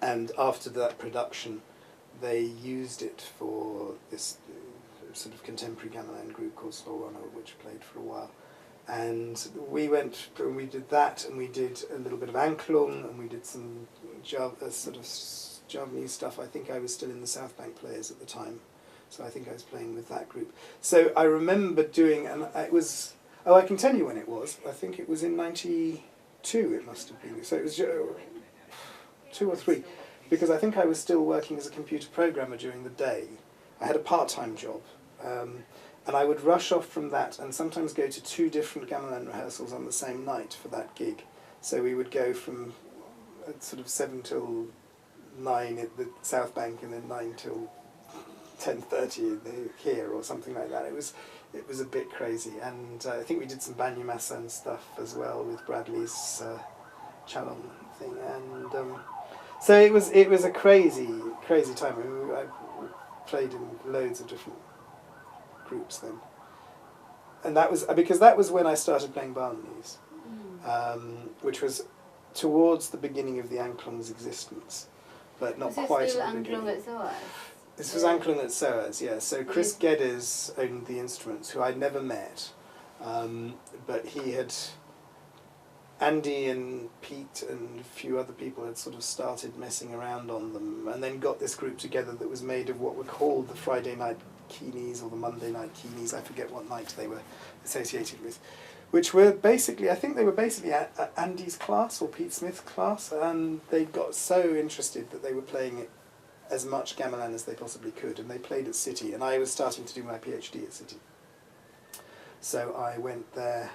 And after that production, they used it for this sort of contemporary gamelan group called Slorona, which played for a while. And we went and we did that, and we did a little bit of Angklung, and we did some sort of Javanese stuff. I think I was still in the South Bank Players at the time, so I think I was playing with that group. So I remember doing, and it was, oh, I can tell you when it was. I think it was in '92, it must have been. So it was 2 or 3, because I think I was still working as a computer programmer during the day. I had a part-time job, and I would rush off from that and sometimes go to 2 different gamelan rehearsals on the same night for that gig. So we would go from sort of 7 till 9 at the South Bank, and then 9 till 10:30 here, or something like that. It was a bit crazy, and I think we did some Banyamasa stuff as well with Bradley's Chalon thing, and so it was a crazy time. I played in loads of different groups then, and that was because that was when I started playing Balinese, which was towards the beginning of the Angklung's existence, but not quite at the beginning. This was Angklung at SOAS, yeah. So Chris Geddes owned the instruments, who I'd never met, but he had, Andy and Pete and a few other people had sort of started messing around on them, and then got this group together that was made of what were called the Friday night Keenies or the Monday night Keenies. I forget what night they were associated with, which were basically, I think they were basically Andy's class or Pete Smith's class, and they got so interested that they were playing it as much gamelan as they possibly could, and they played at City, and I was starting to do my PhD at City. So I went there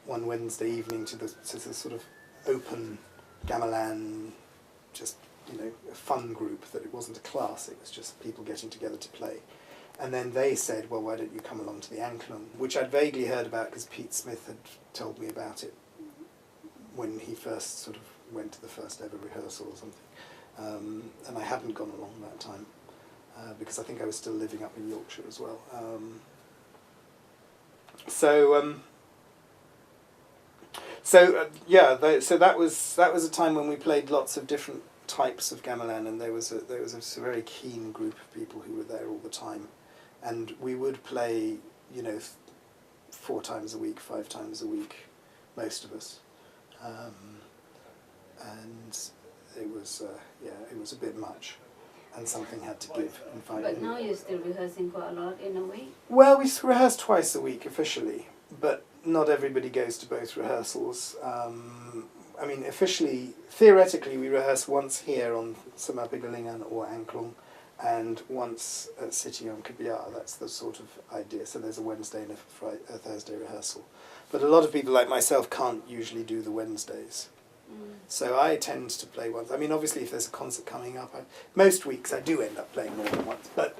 one Wednesday evening to the sort of open gamelan, just, you know, a fun group, that it wasn't a class, it was just people getting together to play. And then they said, well, why don't you come along to the Angklung, which I'd vaguely heard about because Pete Smith had told me about it when he first sort of went to the first ever rehearsal or something. And I hadn't gone along that time, because I think I was still living up in Yorkshire as well. So that was a time when we played lots of different types of gamelan, and there was a very keen group of people who were there all the time, and we would play, you know, 4 times a week, 5 times a week, most of us, and it was a bit much, and something had to give. But now you're still rehearsing quite a lot in a week? Well, we rehearse twice a week officially, but not everybody goes to both rehearsals. I mean, theoretically, we rehearse once here on Samapigalingan or Angklung, and once at City on Kabiar. That's the sort of idea. So there's a Wednesday and a Thursday rehearsal. But a lot of people like myself can't usually do the Wednesdays. So I tend to play once. I mean, obviously, if there's a concert coming up, most weeks I do end up playing more than once. But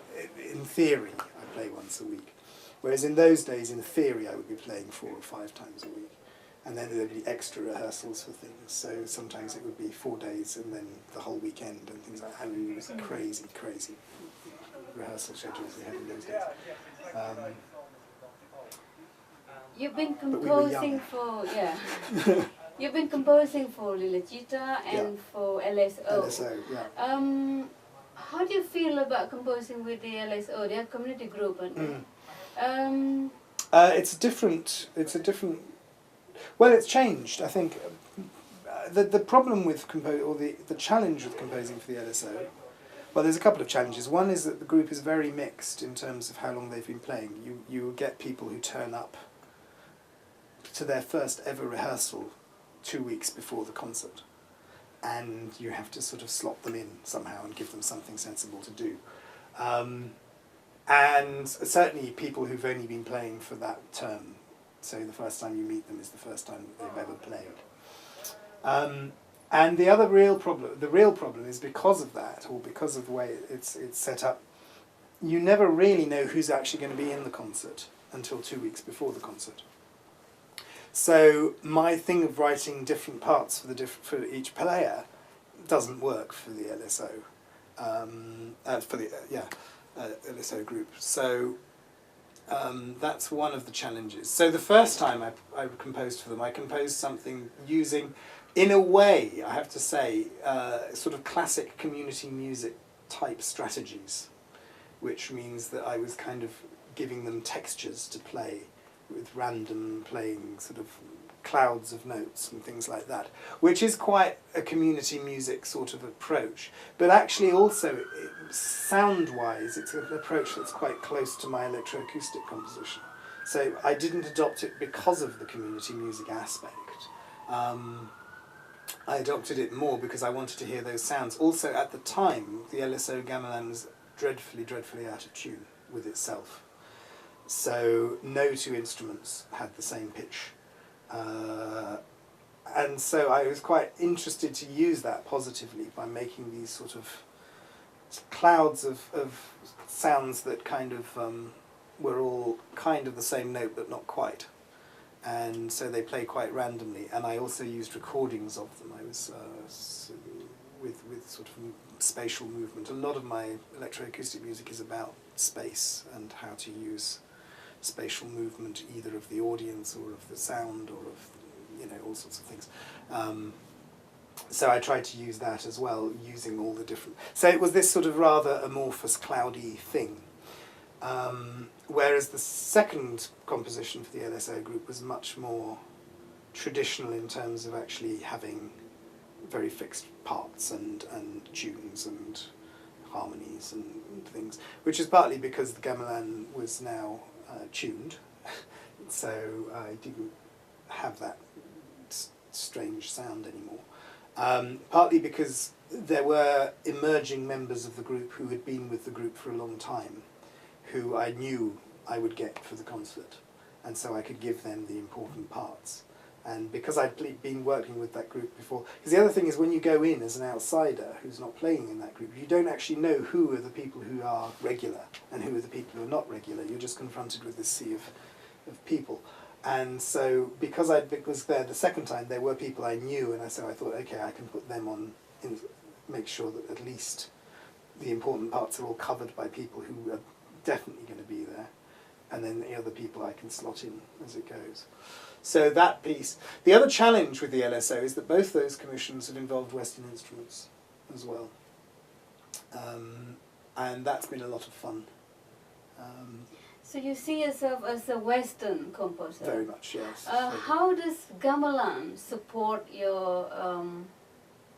in theory, I play once a week. Whereas in those days, in theory, I would be playing 4 or 5 times a week. And then there'd be extra rehearsals for things. So sometimes it would be 4 days and then the whole weekend and things like that. I mean, it was crazy rehearsal schedules we had in those days. You've been composing You've been composing for Lila Cita and for LSO. LSO, yeah. How do you feel about composing with the LSO? They are a community group, aren't they? It's a different. Well, it's changed. I think the problem with the challenge with composing for the LSO. Well, there's a couple of challenges. One is that the group is very mixed in terms of how long they've been playing. You get people who turn up to their first ever rehearsal 2 weeks before the concert, and you have to sort of slot them in somehow and give them something sensible to do. And certainly people who've only been playing for that term, so the first time you meet them is the first time that they've ever played. And the real problem is because of that, or because of the way it's set up, you never really know who's actually going to be in the concert until 2 weeks before the concert. So my thing of writing different parts for each player doesn't work for the LSO, LSO group. So that's one of the challenges. So the first time I composed for them, I composed something using in a way, I have to say, sort of classic community music type strategies, which means that I was kind of giving them textures to play with random playing sort of clouds of notes and things like that, which is quite a community music sort of approach. But actually also, sound-wise, it's an approach that's quite close to my electroacoustic composition. So I didn't adopt it because of the community music aspect. I adopted it more because I wanted to hear those sounds. Also, at the time, the LSO gamelan was dreadfully, dreadfully out of tune with itself. So no two instruments had the same pitch. And so I was quite interested to use that positively by making these sort of clouds of sounds that kind of were all kind of the same note but not quite. And so they play quite randomly. And I also used recordings of them. I was with sort of spatial movement. A lot of my electroacoustic music is about space and how to use spatial movement, either of the audience or of the sound or of, you know, all sorts of things. So I tried to use that as well, using all the different... So it was this sort of rather amorphous, cloudy thing. Whereas the second composition for the LSO group was much more traditional in terms of actually having very fixed parts and tunes and harmonies and things, which is partly because the gamelan was now tuned, so I didn't have that strange sound anymore. Partly because there were emerging members of the group who had been with the group for a long time, who I knew I would get for the concert, and so I could give them the important parts. And because I'd been working with that group before, because the other thing is when you go in as an outsider who's not playing in that group, you don't actually know who are the people who are regular and who are the people who are not regular. You're just confronted with this sea of people. And so because I was there the second time, there were people I knew, and so I thought, okay, I can put them on, make sure that at least the important parts are all covered by people who are definitely going to be there, and then the other people I can slot in as it goes. So that piece. The other challenge with the LSO is that both those commissions have involved Western instruments as well. And that's been a lot of fun. So you see yourself as a Western composer? Very much, yes. How does gamelan support your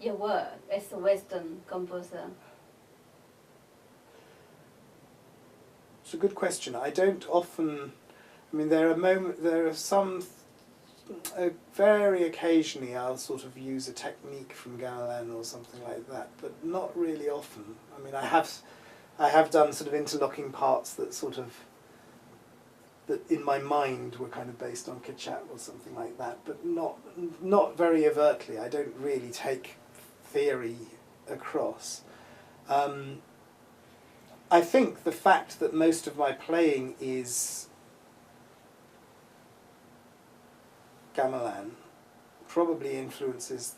work as a Western composer? It's a good question. I don't often... I mean, there are some... very occasionally I'll sort of use a technique from gamelan or something like that, but not really often. I mean, I have done sort of interlocking parts that sort of... that in my mind were kind of based on kechat or something like that, but not very overtly. I don't really take theory across. I think the fact that most of my playing is gamelan probably influences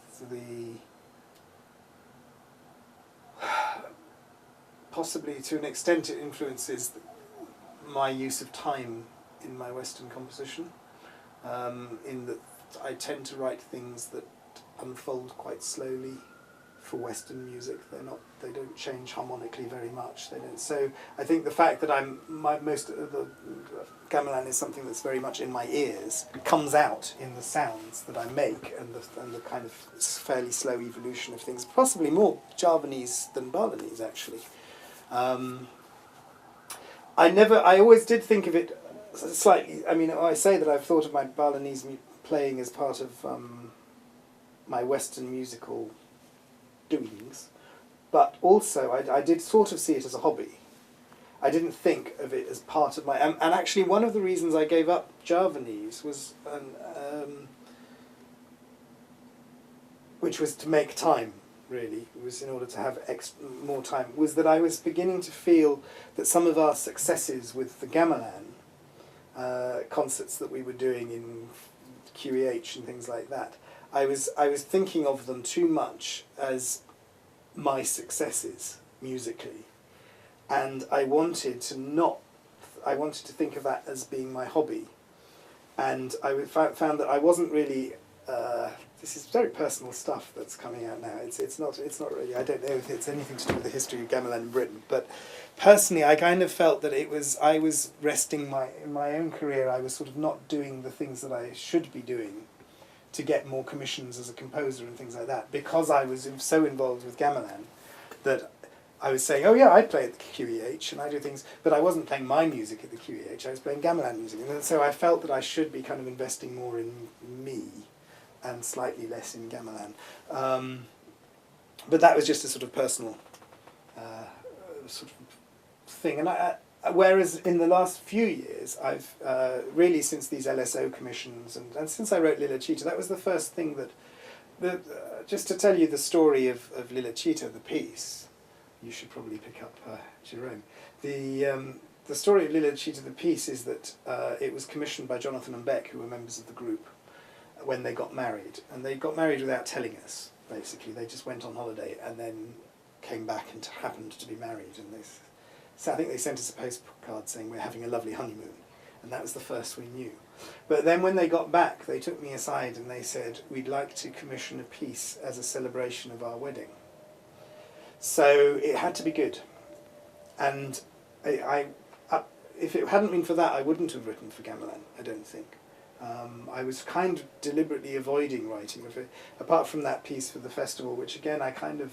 possibly to an extent it influences my use of time in my Western composition, in that I tend to write things that unfold quite slowly for Western music. They don't change harmonically very much. So I think the fact that most of the gamelan is something that's very much in my ears, comes out in the sounds that I make and the kind of fairly slow evolution of things, possibly more Javanese than Balinese actually. I always did think of it slightly. I mean, I say that I've thought of my Balinese playing as part of my Western musical doings, but also I did sort of see it as a hobby. I didn't think of it as part of my... And actually one of the reasons I gave up Javanese was... which was to make time, really. It was in order to have more time, was that I was beginning to feel that some of our successes with the gamelan, concerts that we were doing in QEH and things like that, I was thinking of them too much as my successes musically, and I wanted to think of that as being my hobby, and I found that I wasn't really this is very personal stuff that's coming out now. It's not really. I don't know if it's anything to do with the history of gamelan in Britain, but personally, I kind of felt that I was resting in my own career. I was sort of not doing the things that I should be doing to get more commissions as a composer and things like that, because I was so involved with gamelan that I was saying, oh yeah, I play at the QEH and I do things, but I wasn't playing my music at the QEH, I was playing gamelan music. And so I felt that I should be kind of investing more in me and slightly less in gamelan. But that was just a sort of personal sort of thing. And whereas in the last few years, I've really, since these LSO commissions and since I wrote Lila Cita, that was the first thing that just to tell you the story of Lila Cita, the piece, you should probably pick up Jerome. The story of Lila Cita, the piece, is that it was commissioned by Jonathan and Beck, who were members of the group, when they got married. And they got married without telling us, basically. They just went on holiday and then came back and happened to be married. And so I think they sent us a postcard saying, we're having a lovely honeymoon. And that was the first we knew. But then when they got back, they took me aside and they said, we'd like to commission a piece as a celebration of our wedding. So it had to be good. And if it hadn't been for that, I wouldn't have written for gamelan, I don't think. I was kind of deliberately avoiding writing, apart from that piece for the festival, which again I kind of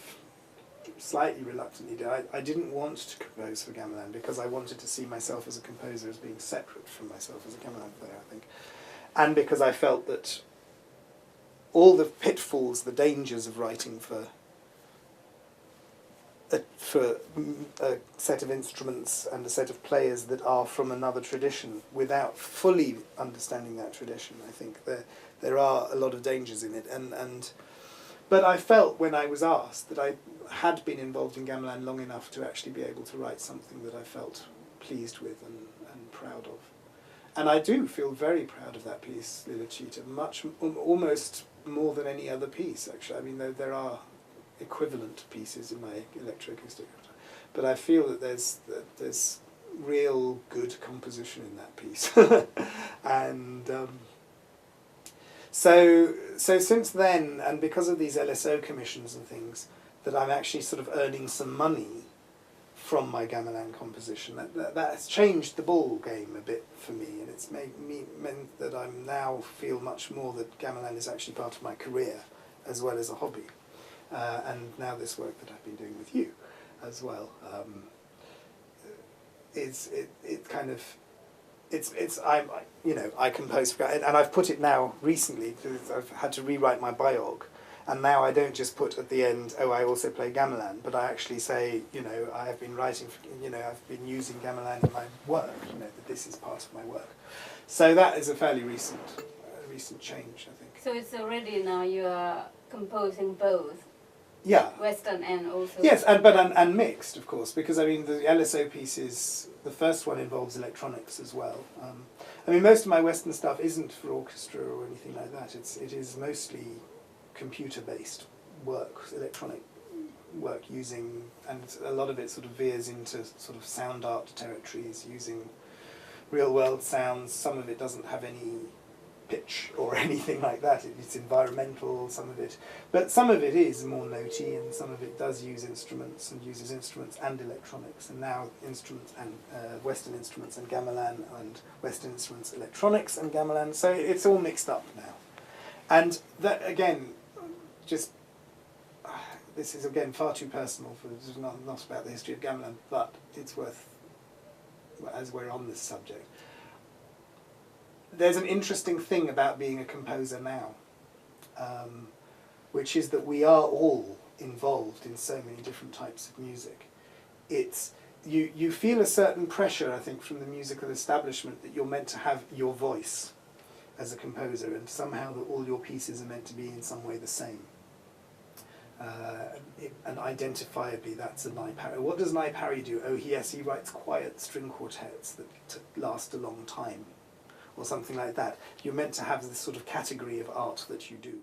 slightly reluctantly did. I didn't want to compose for gamelan because I wanted to see myself as a composer as being separate from myself as a gamelan player, I think. And because I felt that all the pitfalls, the dangers of writing for a set of instruments and a set of players that are from another tradition, without fully understanding that tradition, I think there are a lot of dangers in it. But I felt when I was asked that I had been involved in gamelan long enough to actually be able to write something that I felt pleased with and proud of. And I do feel very proud of that piece, Lila Cita, almost more than any other piece, actually. I mean, there are equivalent pieces in my electroacoustic, but I feel that there's real good composition in that piece. And so since then, and because of these LSO commissions and things, that I'm actually sort of earning some money from my gamelan composition. That has changed the ball game a bit for me, and it's meant that I now feel much more that gamelan is actually part of my career as well as a hobby. And now this work that I've been doing with you as well, I compose for, and I've put it now recently, because I've had to rewrite my biog, and now I don't just put at the end, oh, I also play gamelan, but I actually say, I have been writing, I've been using gamelan in my work, that this is part of my work. So that is a fairly recent change, I think. So it's already now you are composing both. Yeah. Western and also... Yes, and mixed, of course, because, I mean, the LSO pieces, the first one involves electronics as well. I mean, most of my Western stuff isn't for orchestra or anything like that. It is mostly computer-based work, electronic work using, and a lot of it sort of veers into sort of sound art territories, using real-world sounds. Some of it doesn't have any pitch or anything like that. It's environmental, some of it, but some of it is more notey, and some of it does use instruments and uses instruments and electronics, and now instruments and Western instruments and gamelan, and Western instruments, electronics and gamelan. So it's all mixed up now, and that again, just this is again far too personal for this is not about the history of gamelan, but it's worth, as we're on this subject. There's an interesting thing about being a composer now, which is that we are all involved in so many different types of music. You feel a certain pressure, I think, from the musical establishment that you're meant to have your voice as a composer, and somehow that all your pieces are meant to be in some way the same. And identifiably, that's a Nye Parry. What does Nye Parry do? Oh, yes, he writes quiet string quartets that last a long time, or something like that. You're meant to have this sort of category of art that you do.